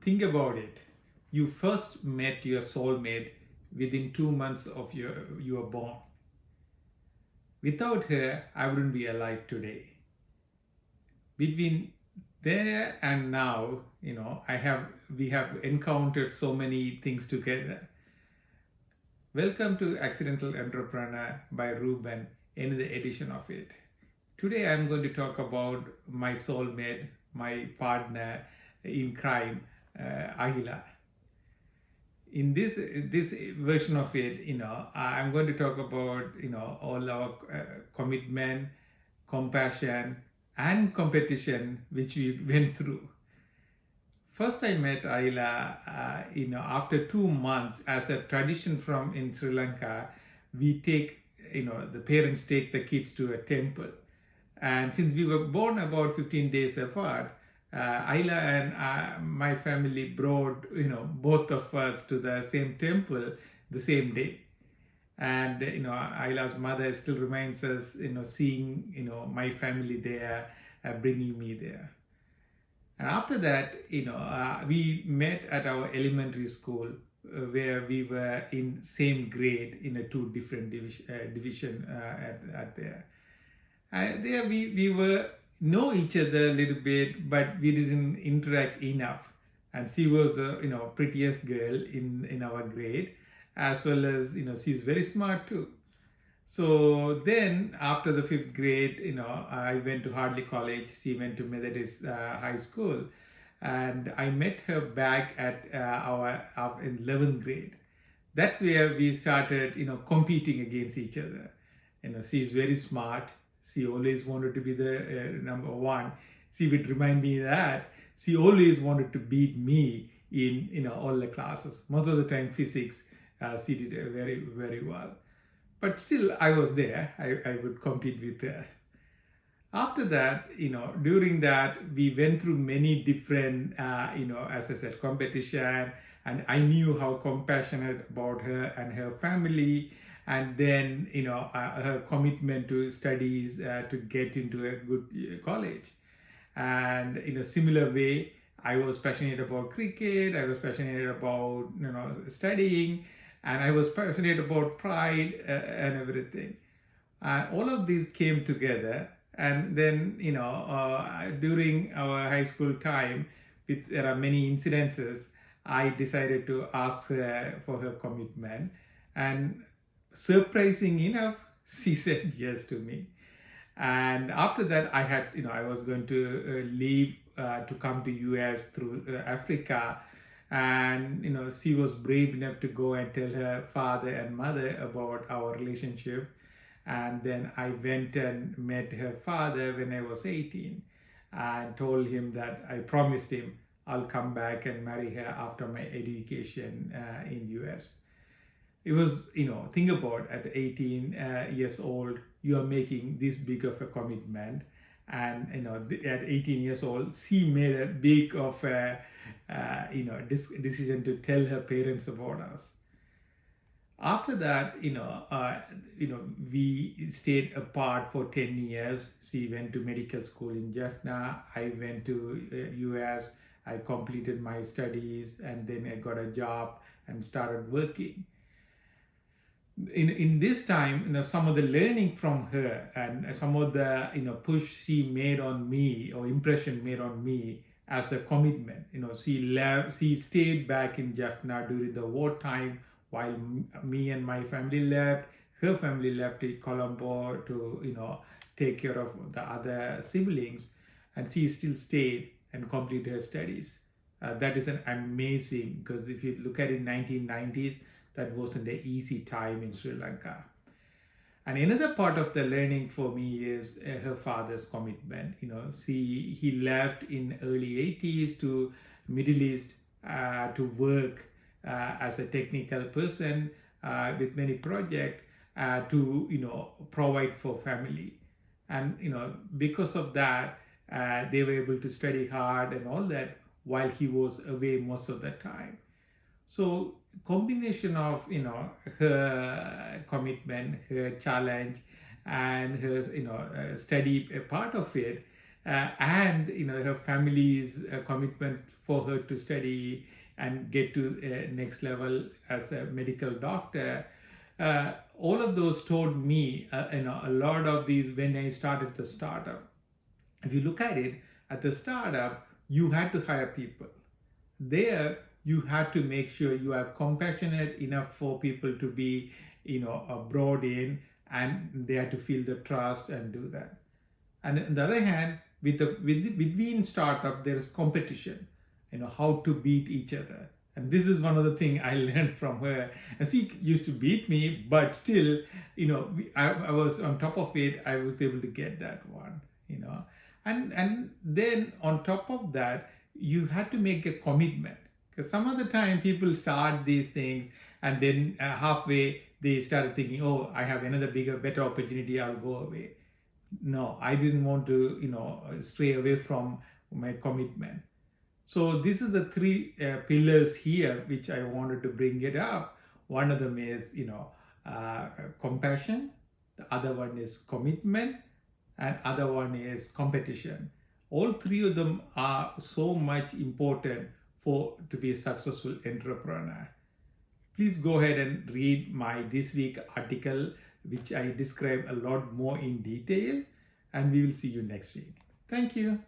Think about it. You first met your soulmate within 2 months of you were born. Without her, I wouldn't be alive today. Between there and now, we have encountered so many things together. Welcome to Accidental Entrepreneur by Ruben, another edition of it. Today I'm going to talk about my soulmate, my partner in crime, Ahila. In this version of it, I'm going to talk about all our commitment, compassion, and competition which we went through. First, I met Ahila, after 2 months. As a tradition from in Sri Lanka, we take, the parents take the kids to a temple. And since we were born about 15 days apart, Ahila and my family brought, both of us to the same temple the same day. And, Ahila's mother still reminds us, seeing, my family there, bringing me there. And after that, we met at our elementary school where we were in same grade in a two different division at there. There we were know each other a little bit, but we didn't interact enough. And she was the prettiest girl in our grade, as well as she's very smart too. So then after the 5th grade, I went to Hartley College. She went to Methodist High School, and I met her back at our in 11th grade. That's where we started, competing against each other. She's very smart. She always wanted to be the number one. She would remind me that she always wanted to beat me in all the classes. Most of the time, physics, she did very, very well. But still, I was there. I would compete with her. After that, during that, we went through many different, as I said, competition. And I knew how compassionate about her and her family. And then, her commitment to studies to get into a good college. And in a similar way, I was passionate about cricket. I was passionate about, studying. And I was passionate about pride and everything. And all of these came together. And then, during our high school time, there are many incidences, I decided to ask her for her commitment. And surprising enough, she said yes to me. And after that, I was going to leave to come to US through Africa. And, she was brave enough to go and tell her father and mother about our relationship. And then I went and met her father when I was 18 and told him that I promised him I'll come back and marry her after my education in US. It was, think about at 18 years old, you are making this big of a commitment. And, at 18 years old, she made a big of a, decision to tell her parents about us. After that, we stayed apart for 10 years. She went to medical school in Jaffna. I went to US. I completed my studies, and then I got a job and started working. In this time, some of the learning from her and some of the push she made on me or impression made on me as a commitment. She stayed back in Jaffna during the wartime while me and my family left. Her family left to Colombo to take care of the other siblings, and she still stayed and completed her studies. That is an amazing, because if you look at it in 1990s, that wasn't an easy time in Sri Lanka. And another part of the learning for me is her father's commitment. He left in early 80s to Middle East to work as a technical person with many projects to provide for family. And because of that, they were able to study hard and all that while he was away most of the time. So combination of her commitment, her challenge, and her study a part of it and her family's commitment for her to study and get to next level as a medical doctor. All of those told me a lot of these when I started the startup. If you look at it, at the startup, you had to hire people. There, you had to make sure you are compassionate enough for people to be, brought in, and they had to feel the trust and do that. And on the other hand, between startup, there is competition, how to beat each other. And this is one of the things I learned from her. And she used to beat me, but still, I was on top of it. I was able to get that one. And then on top of that, you had to make a commitment. Because some of the time people start these things and then halfway they started thinking, oh, I have another bigger, better opportunity, I'll go away. No, I didn't want to, stray away from my commitment. So this is the three pillars here, which I wanted to bring it up. One of them is, compassion. The other one is commitment, and other one is competition. All three of them are so much important to be a successful entrepreneur. Please go ahead and read my this week article, which I describe a lot more in detail, and we will see you next week. Thank you.